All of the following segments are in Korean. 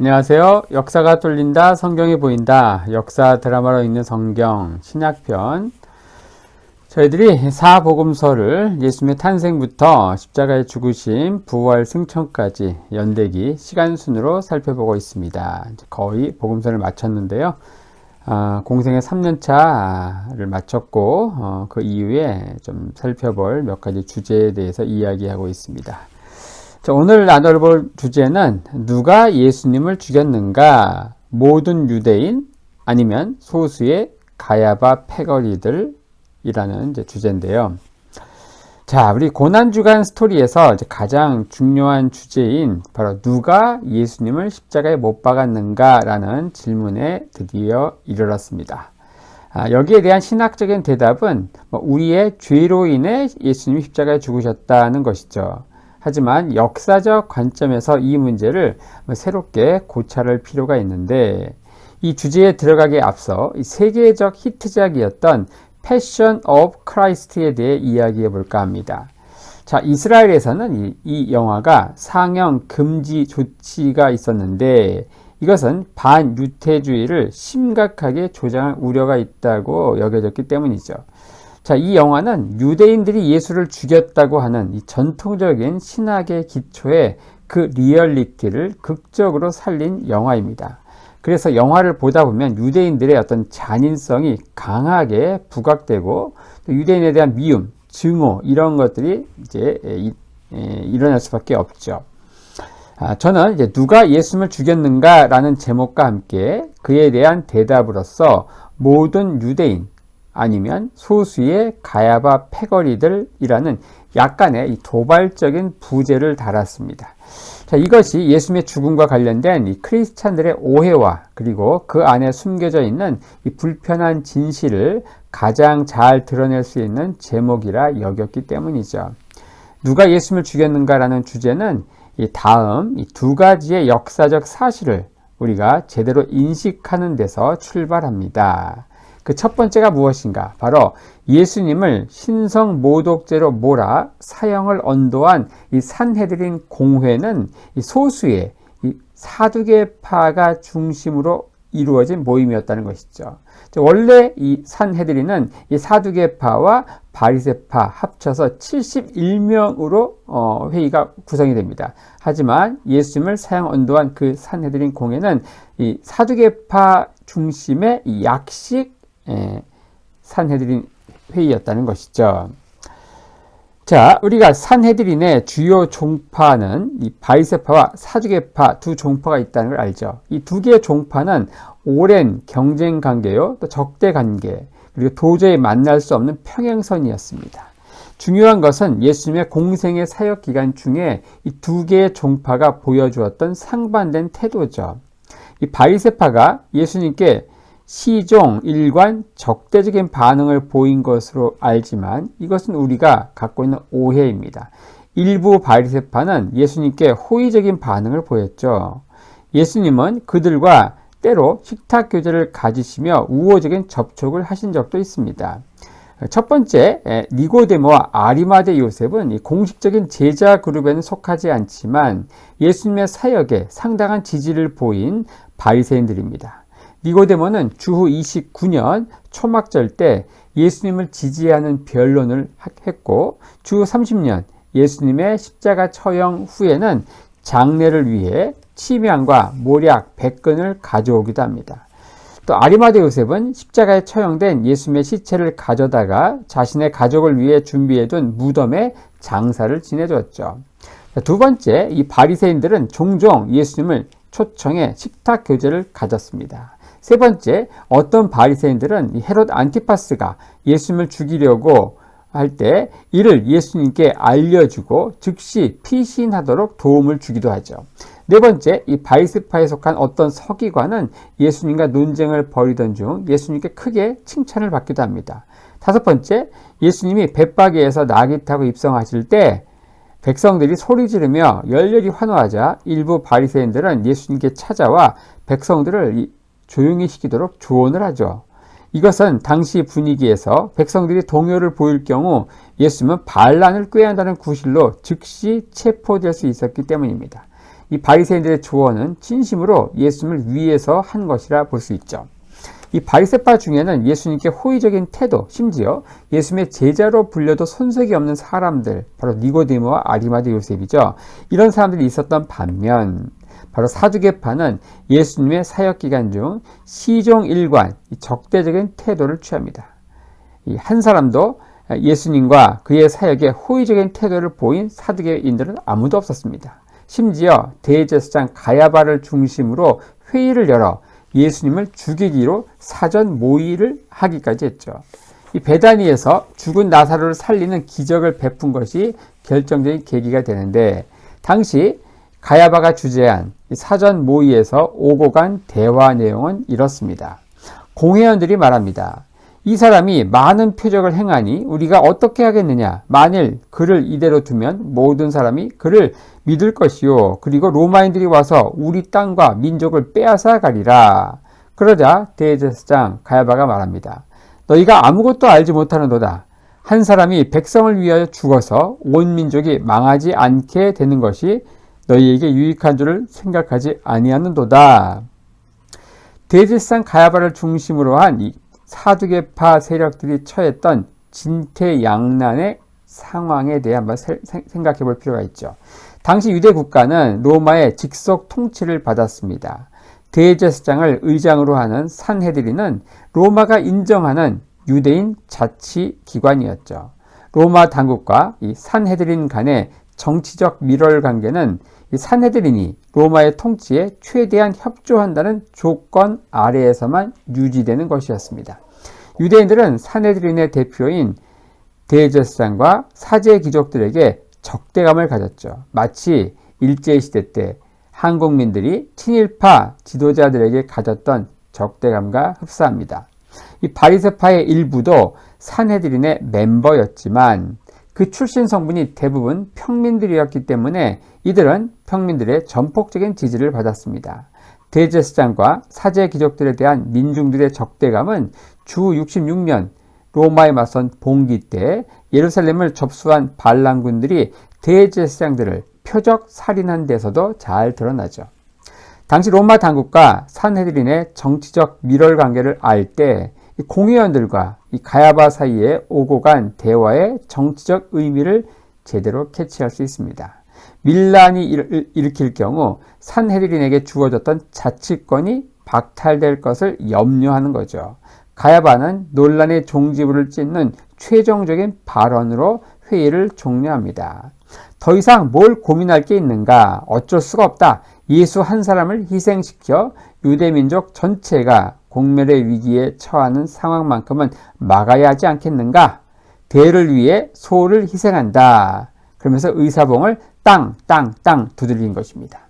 안녕하세요. 역사가 뚫린다, 성경이 보인다. 역사 드라마로 읽는 성경 신약편. 저희들이 사복음서를 예수님의 탄생부터 십자가의 죽으심, 부활, 승천까지 연대기 시간 순으로 살펴보고 있습니다. 거의 복음서를 마쳤는데요. 공생의 3년차를 마쳤고 그 이후에 좀 살펴볼 몇 가지 주제에 대해서 이야기하고 있습니다. 자, 오늘 나눠볼 주제는 누가 예수님을 죽였는가? 모든 유대인 아니면 소수의 가야바 패거리들이라는 주제인데요. 자, 우리 고난주간 스토리에서 가장 중요한 주제인 바로 누가 예수님을 십자가에 못 박았는가? 라는 질문에 드디어 이르렀습니다. 여기에 대한 신학적인 대답은 우리의 죄로 인해 예수님이 십자가에 죽으셨다는 것이죠. 하지만 역사적 관점에서 이 문제를 새롭게 고찰할 필요가 있는데, 이 주제에 들어가기에 앞서 세계적 히트작이었던 패션 오브 크라이스트에 대해 이야기해 볼까 합니다. 자, 이스라엘에서는 이 영화가 상영 금지 조치가 있었는데, 이것은 반유태주의를 심각하게 조장할 우려가 있다고 여겨졌기 때문이죠. 자, 이 영화는 유대인들이 예수를 죽였다고 하는 이 전통적인 신학의 기초에 그 리얼리티를 극적으로 살린 영화입니다. 그래서 영화를 보다 보면 유대인들의 어떤 잔인성이 강하게 부각되고 또 유대인에 대한 미움, 증오 이런 것들이 이제 일어날 수밖에 없죠. 저는 이제 누가 예수님을 죽였는가라는 제목과 함께 그에 대한 대답으로서 모든 유대인 아니면 소수의 가야바 패거리들이라는 약간의 도발적인 부제를 달았습니다. 자, 이것이 예수님의 죽음과 관련된 이 크리스찬들의 오해와 그리고 그 안에 숨겨져 있는 이 불편한 진실을 가장 잘 드러낼 수 있는 제목이라 여겼기 때문이죠. 누가 예수님을 죽였는가라는 주제는 다음 두 가지의 역사적 사실을 우리가 제대로 인식하는 데서 출발합니다. 그 첫 번째가 무엇인가? 바로 예수님을 신성 모독죄로 몰아 사형을 언도한 이 산헤드린 공회는 이 소수의 이 사두개파가 중심으로 이루어진 모임이었다는 것이죠. 원래 이 산헤드린은 이 사두개파와 바리새파 합쳐서 71명으로 회의가 구성이 됩니다. 하지만 예수님을 사형 언도한 그 산헤드린 공회는 이 사두개파 중심의 이 약식 산헤드린 회의였다는 것이죠. 자, 우리가 산헤드린의 주요 종파는 이 바리새파와 사두개파 두 종파가 있다는 걸 알죠. 이 두 개의 종파는 오랜 경쟁 관계요, 또 적대 관계, 그리고 도저히 만날 수 없는 평행선이었습니다. 중요한 것은 예수님의 공생의 사역 기간 중에 이 두 개의 종파가 보여주었던 상반된 태도죠. 이 바리새파가 예수님께 시종, 일관, 적대적인 반응을 보인 것으로 알지만 이것은 우리가 갖고 있는 오해입니다. 일부 바리새파는 예수님께 호의적인 반응을 보였죠. 예수님은 그들과 때로 식탁 교제를 가지시며 우호적인 접촉을 하신 적도 있습니다. 첫 번째, 니고데모와 아리마대 요셉은 공식적인 제자 그룹에는 속하지 않지만 예수님의 사역에 상당한 지지를 보인 바리새인들입니다. 니고데모는 주후 29년 초막절 때 예수님을 지지하는 변론을 했고 주후 30년 예수님의 십자가 처형 후에는 장례를 위해 침향과 모략, 백근을 가져오기도 합니다. 또 아리마대 요셉은 십자가에 처형된 예수님의 시체를 가져다가 자신의 가족을 위해 준비해둔 무덤에 장사를 지내줬죠. 두 번째, 이 바리새인들은 종종 예수님을 초청해 식탁 교제를 가졌습니다. 세 번째, 어떤 바리새인들은 헤롯 안티파스가 예수님을 죽이려고 할 때 이를 예수님께 알려주고 즉시 피신하도록 도움을 주기도 하죠. 네 번째, 이 바리새파에 속한 어떤 서기관은 예수님과 논쟁을 벌이던 중 예수님께 크게 칭찬을 받기도 합니다. 다섯 번째, 예수님이 벳바게에서 나귀 타고 입성하실 때 백성들이 소리 지르며 열렬히 환호하자 일부 바리새인들은 예수님께 찾아와 백성들을 조용히 시키도록 조언을 하죠. 이것은 당시 분위기에서 백성들이 동요를 보일 경우 예수님은 반란을 꾀한다는 구실로 즉시 체포될 수 있었기 때문입니다. 이 바리새인들의 조언은 진심으로 예수님을 위해서 한 것이라 볼 수 있죠. 이 바리새파 중에는 예수님께 호의적인 태도, 심지어 예수님의 제자로 불려도 손색이 없는 사람들, 바로 니고데모와 아리마대 요셉이죠. 이런 사람들이 있었던 반면 바로 사두개파는 예수님의 사역 기간 중 시종일관 적대적인 태도를 취합니다. 이 한 사람도 예수님과 그의 사역에 호의적인 태도를 보인 사두개인들은 아무도 없었습니다. 심지어 대제사장 가야바를 중심으로 회의를 열어 예수님을 죽이기로 사전 모의를 하기까지 했죠. 이 베다니에서 죽은 나사로를 살리는 기적을 베푼 것이 결정적인 계기가 되는데, 당시 가야바가 주재한 사전 모의에서 오고 간 대화 내용은 이렇습니다. 공회원들이 말합니다. 이 사람이 많은 표적을 행하니 우리가 어떻게 하겠느냐? 만일 그를 이대로 두면 모든 사람이 그를 믿을 것이요. 그리고 로마인들이 와서 우리 땅과 민족을 빼앗아 가리라. 그러자 대제사장 가야바가 말합니다. 너희가 아무것도 알지 못하는도다. 한 사람이 백성을 위하여 죽어서 온 민족이 망하지 않게 되는 것이 너희에게 유익한 줄을 생각하지 아니하는도다. 대제사장 가야바를 중심으로 한 이 사두개파 세력들이 처했던 진퇴양난의 상황에 대해 한번 생각해 볼 필요가 있죠. 당시 유대 국가는 로마의 직속 통치를 받았습니다. 대제사장을 의장으로 하는 산헤드린은 로마가 인정하는 유대인 자치기관이었죠. 로마 당국과 이 산헤드린 간의 정치적 밀월 관계는 이 산헤드린이 로마의 통치에 최대한 협조한다는 조건 아래에서만 유지되는 것이었습니다. 유대인들은 산헤드린의 대표인 대제사장과 사제 귀족들에게 적대감을 가졌죠. 마치 일제시대 때 한국민들이 친일파 지도자들에게 가졌던 적대감과 흡사합니다. 이 바리새파의 일부도 산헤드린의 멤버였지만 그 출신 성분이 대부분 평민들이었기 때문에 이들은 평민들의 전폭적인 지지를 받았습니다. 대제사장과 사제 귀족들에 대한 민중들의 적대감은 주 66년 로마에 맞선 봉기 때 예루살렘을 접수한 반란군들이 대제사장들을 표적 살인한 데서도 잘 드러나죠. 당시 로마 당국과 산헤드린의 정치적 밀월 관계를 알 때 공회원들과 이 가야바 사이에 오고 간 대화의 정치적 의미를 제대로 캐치할 수 있습니다. 밀란이 일으킬 경우 산헤드린에게 주어졌던 자치권이 박탈될 것을 염려하는 거죠. 가야바는 논란의 종지부를 찍는 최종적인 발언으로 회의를 종료합니다. 더 이상 뭘 고민할 게 있는가? 어쩔 수가 없다. 예수 한 사람을 희생시켜 유대민족 전체가 공멸의 위기에 처하는 상황만큼은 막아야 하지 않겠는가? 대를 위해 소를 희생한다. 그러면서 의사봉을 땅 두들긴 것입니다.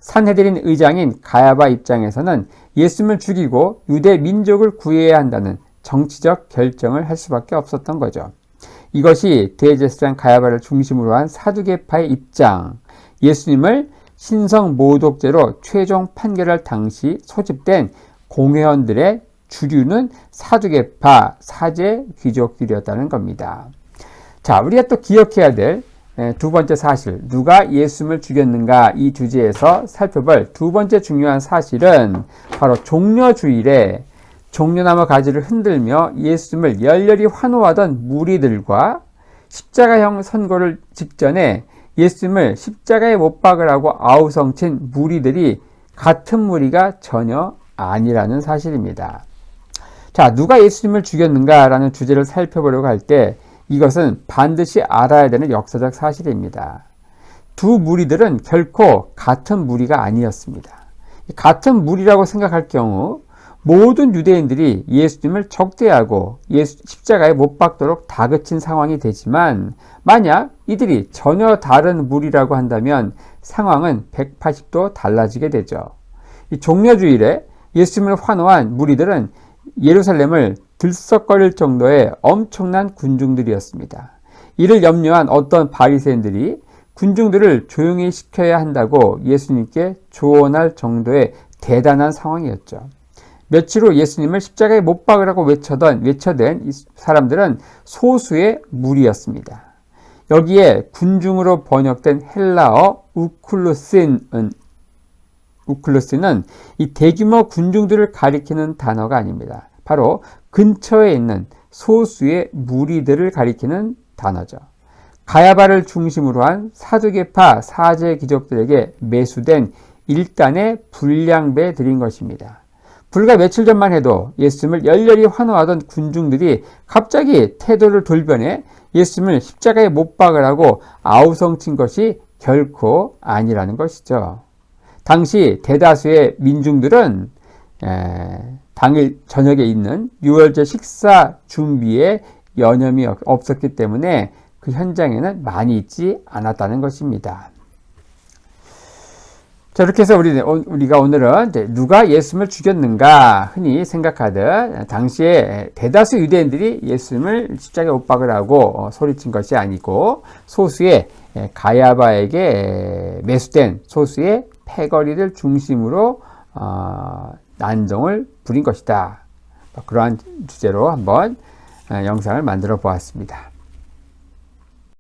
산헤드린 의장인 가야바 입장에서는 예수님을 죽이고 유대 민족을 구해야 한다는 정치적 결정을 할 수밖에 없었던 거죠. 이것이 대제사장 가야바를 중심으로 한 사두개파의 입장, 예수님을 신성모독죄로 최종 판결할 당시 소집된 공회원들의 주류는 사두개파 사제 귀족들이었다는 겁니다. 자, 우리가 또 기억해야 될 두 번째 사실, 누가 예수님을 죽였는가, 이 주제에서 살펴볼 두 번째 중요한 사실은 바로 종려주일에 종려나무 가지를 흔들며 예수님을 열렬히 환호하던 무리들과 십자가형 선고를 직전에 예수님을 십자가에 못 박으라고 아우성친 무리들이 같은 무리가 전혀 아니라는 사실입니다. 자, 누가 예수님을 죽였는가라는 주제를 살펴보려고 할 때 이것은 반드시 알아야 되는 역사적 사실입니다. 두 무리들은 결코 같은 무리가 아니었습니다. 같은 무리라고 생각할 경우 모든 유대인들이 예수님을 적대하고 십자가에 못 박도록 다그친 상황이 되지만, 만약 이들이 전혀 다른 무리라고 한다면 상황은 180도 달라지게 되죠. 이 종려주일에 예수님을 환호한 무리들은 예루살렘을 들썩거릴 정도의 엄청난 군중들이었습니다. 이를 염려한 어떤 바리새인들이 군중들을 조용히 시켜야 한다고 예수님께 조언할 정도의 대단한 상황이었죠. 며칠 후 예수님을 십자가에 못 박으라고 외쳐댄 이 사람들은 소수의 무리였습니다. 여기에 군중으로 번역된 헬라어 우쿨루스는 우클로스는 이 대규모 군중들을 가리키는 단어가 아닙니다. 바로 근처에 있는 소수의 무리들을 가리키는 단어죠. 가야바를 중심으로 한 사두개파 사제 귀족들에게 매수된 일단의 불량배 드린 것입니다. 불과 며칠 전만 해도 예수님을 열렬히 환호하던 군중들이 갑자기 태도를 돌변해 예수님을 십자가에 못 박으라고 아우성친 것이 결코 아니라는 것이죠. 당시 대다수의 민중들은 당일 저녁에 있는 유월절 식사 준비에 여념이 없었기 때문에 그 현장에는 많이 있지 않았다는 것입니다. 자, 이렇게 해서 우리가 오늘은 누가 예수님을 죽였는가 흔히 생각하듯 당시에 대다수 유대인들이 예수님을 십자가에 못 박으라고 소리친 것이 아니고 소수의 가야바에게 매수된 소수의 패거리를 중심으로 난정을 부린 것이다. 그러한 주제로 한번 영상을 만들어 보았습니다.